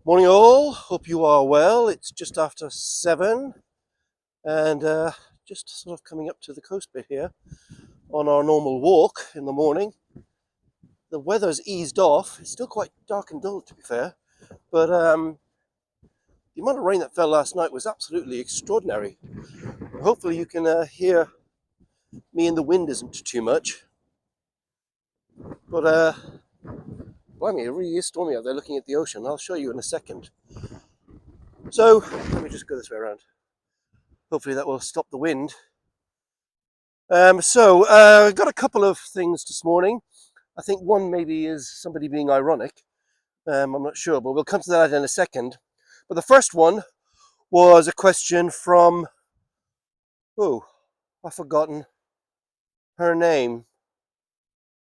Morning all, hope you are well. It's just after 7 and just sort of coming up to the coast bit here on our normal walk in the morning. The weather's eased off. It's still quite dark and dull, to be fair, but the amount of rain that fell last night was absolutely extraordinary. Hopefully you can hear me, and the wind isn't too much, but blimey, it really is stormy out there looking at the ocean. I'll show you in a second. So let me just go this way around. Hopefully that will stop the wind. I've got a couple of things this morning. I think one maybe is somebody being ironic. I'm not sure, but we'll come to that in a second. But the first one was a question from, I've forgotten her name.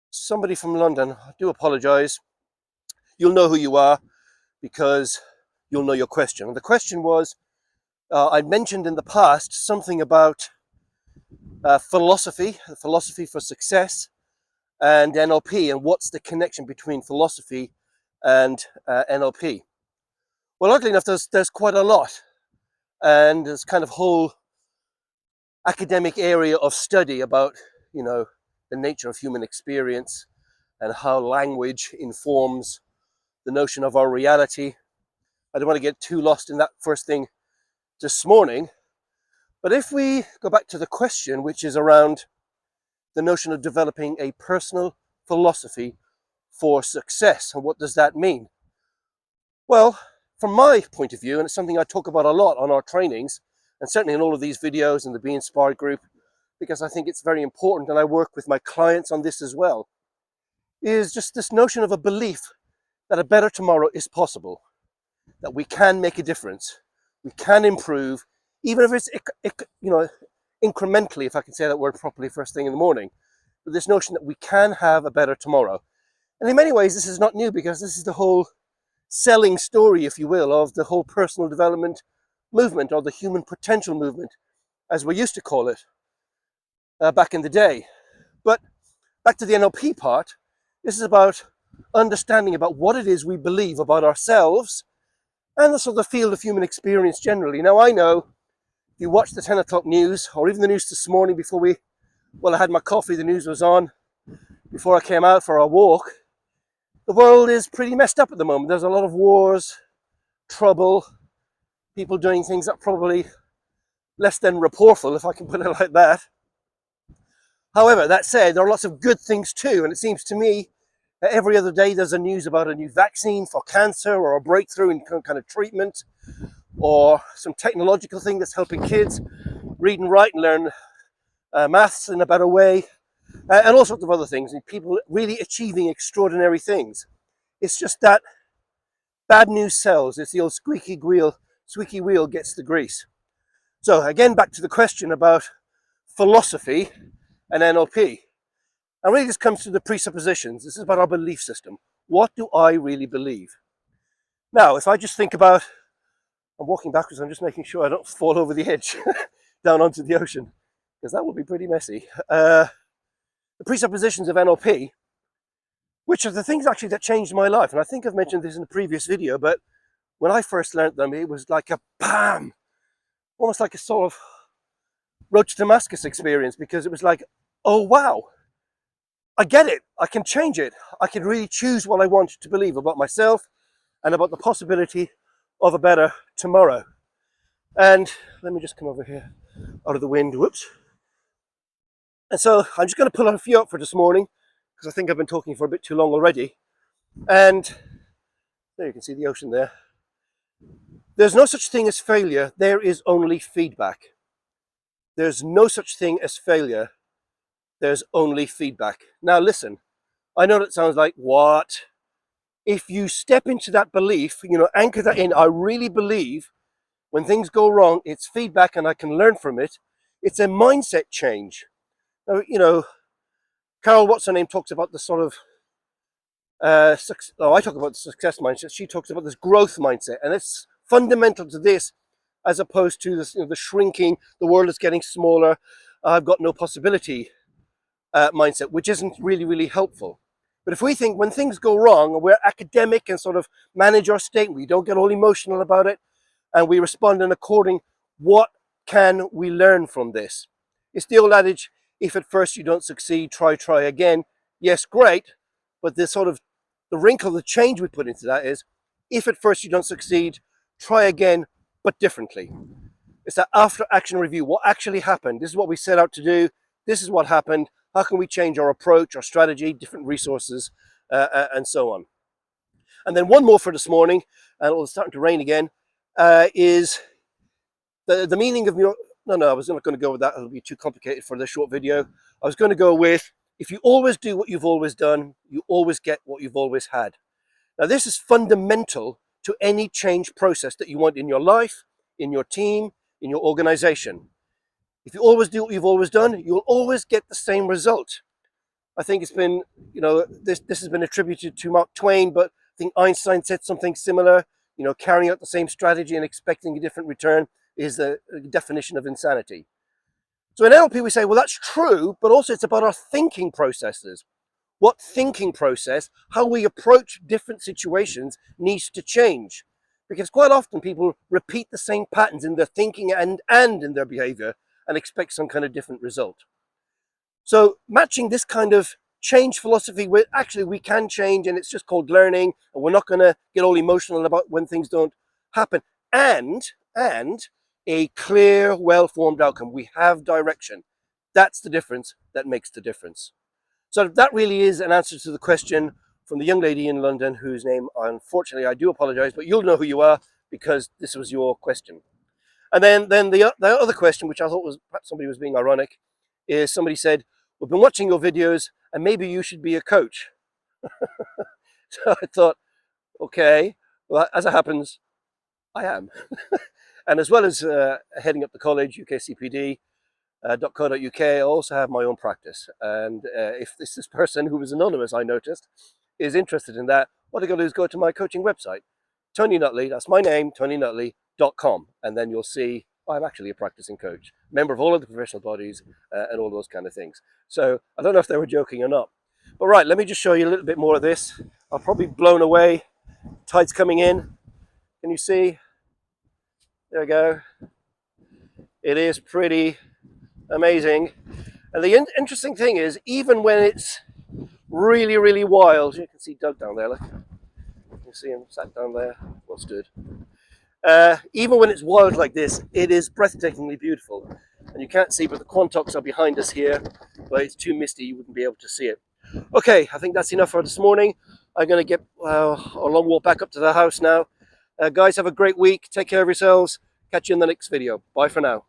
Somebody from London. I do apologise. You'll know who you are because you'll know your question. And the question was, I'd mentioned in the past something about philosophy for success, and NLP, and what's the connection between philosophy and NLP. Well, oddly enough, there's quite a lot, and there's kind of whole academic area of study about, the nature of human experience and how language informs the notion of our reality. I don't want to get too lost in that first thing this morning, but if we go back to the question, which is around the notion of developing a personal philosophy for success, and what does that mean? Well, from my point of view, and it's something I talk about a lot on our trainings, and certainly in all of these videos in the Be Inspired group, because I think it's very important, and I work with my clients on this as well, is just this notion of a belief that a better tomorrow is possible, that we can make a difference, we can improve, even if it's, incrementally, if I can say that word properly first thing in the morning, but this notion that we can have a better tomorrow. And in many ways, this is not new, because this is the whole selling story, if you will, of the whole personal development movement, or the human potential movement, as we used to call it back in the day. But back to the NLP part, this is about understanding about what it is we believe about ourselves and the sort of field of human experience generally. Now, I know if you watch the 10 o'clock news, or even the news this morning before I had my coffee, the news was on before I came out for our walk. The world is pretty messed up at the moment. There's a lot of wars, trouble, people doing things that are probably less than reportful, if I can put it like that. However, that said, there are lots of good things too, and it seems to me that every other day there's a news about a new vaccine for cancer, or a breakthrough in kind of treatment, or some technological thing that's helping kids read and write and learn maths in a better way, and all sorts of other things, and people really achieving extraordinary things. It's just that bad news sells. It's the old squeaky wheel gets the grease. So again, back to the question about philosophy and NLP. And really this comes to the presuppositions. This is about our belief system. What do I really believe? Now, if I just think about, I'm walking backwards, I'm just making sure I don't fall over the edge down onto the ocean, because that would be pretty messy. The presuppositions of NLP, which are the things actually that changed my life. And I think I've mentioned this in a previous video, but when I first learned them, it was like a bam, almost like a sort of road to Damascus experience, because it was like, oh wow, I get it, I can change it. I can really choose what I want to believe about myself and about the possibility of a better tomorrow. And let me just come over here out of the wind, whoops. And so I'm just going to pull a few up for this morning, because I think I've been talking for a bit too long already. And there you can see the ocean there. There's no such thing as failure, there is only feedback. There's no such thing as failure, there's only feedback. Now listen, I know that sounds like, what? If you step into that belief, anchor that in, I really believe when things go wrong, it's feedback and I can learn from it. It's a mindset change. Now, Carol, what's her name, talks about the sort of, I talk about the success mindset. She talks about this growth mindset, and it's fundamental to this, as opposed to this, the shrinking, the world is getting smaller, I've got no possibility mindset, which isn't really, really helpful. But if we think when things go wrong and we're academic and sort of manage our state, we don't get all emotional about it, and we respond in according, what can we learn from this? It's the old adage, if at first you don't succeed, try again. Yes, great, but the wrinkle, the change we put into that is, if at first you don't succeed, try again, but differently. It's that after action review. What actually happened? This is what we set out to do. This is what happened. How can we change our approach, our strategy, different resources, and so on. And then one more for this morning, and it's starting to rain again, is the meaning of your... No, I was not going to go with that. It'll be too complicated for this short video. I was going to go with, if you always do what you've always done, you always get what you've always had. Now, this is fundamental to any change process that you want in your life, in your team, in your organization. If you always do what you've always done, you'll always get the same result. I think it's been, this has been attributed to Mark Twain, but I think Einstein said something similar. Carrying out the same strategy and expecting a different return is the definition of insanity. So in NLP, we say, well, that's true, but also it's about our thinking processes. What thinking process, how we approach different situations needs to change. Because quite often people repeat the same patterns in their thinking and in their behavior and expect some kind of different result. So matching this kind of change philosophy with, actually we can change and it's just called learning, and we're not going to get all emotional about when things don't happen, and a clear, well-formed outcome. We have direction. That's the difference that makes the difference. So that really is an answer to the question from the young lady in London, whose name, unfortunately, I do apologize, but you'll know who you are because this was your question. And then the other question, which I thought was perhaps somebody was being ironic, is somebody said, we've been watching your videos and maybe you should be a coach. So I thought, okay, well, as it happens, I am. And as well as heading up the college, UKCPD.co.uk, I also have my own practice. And if this person who was anonymous, I noticed, is interested in that, what I got to do is go to my coaching website, Tony Nutley, that's my name, TonyNutley.com, and then you'll see I'm actually a practicing coach, member of all of the professional bodies and all those kind of things. So I don't know if they were joking or not. But right, let me just show you a little bit more of this. I'll probably be blown away. Tide's coming in. Can you see? There we go. It is pretty amazing. And the interesting thing is, even when it's really, really wild, you can see Doug down there, look. You can see him sat down there, well stood. Even when it's wild like this, it is breathtakingly beautiful. And you can't see, but the quantocks are behind us here, but it's too misty, you wouldn't be able to see it. Okay, I think that's enough for this morning. I'm going to get a long walk back up to the house now. Guys, have a great week. Take care of yourselves. Catch you in the next video. Bye for now.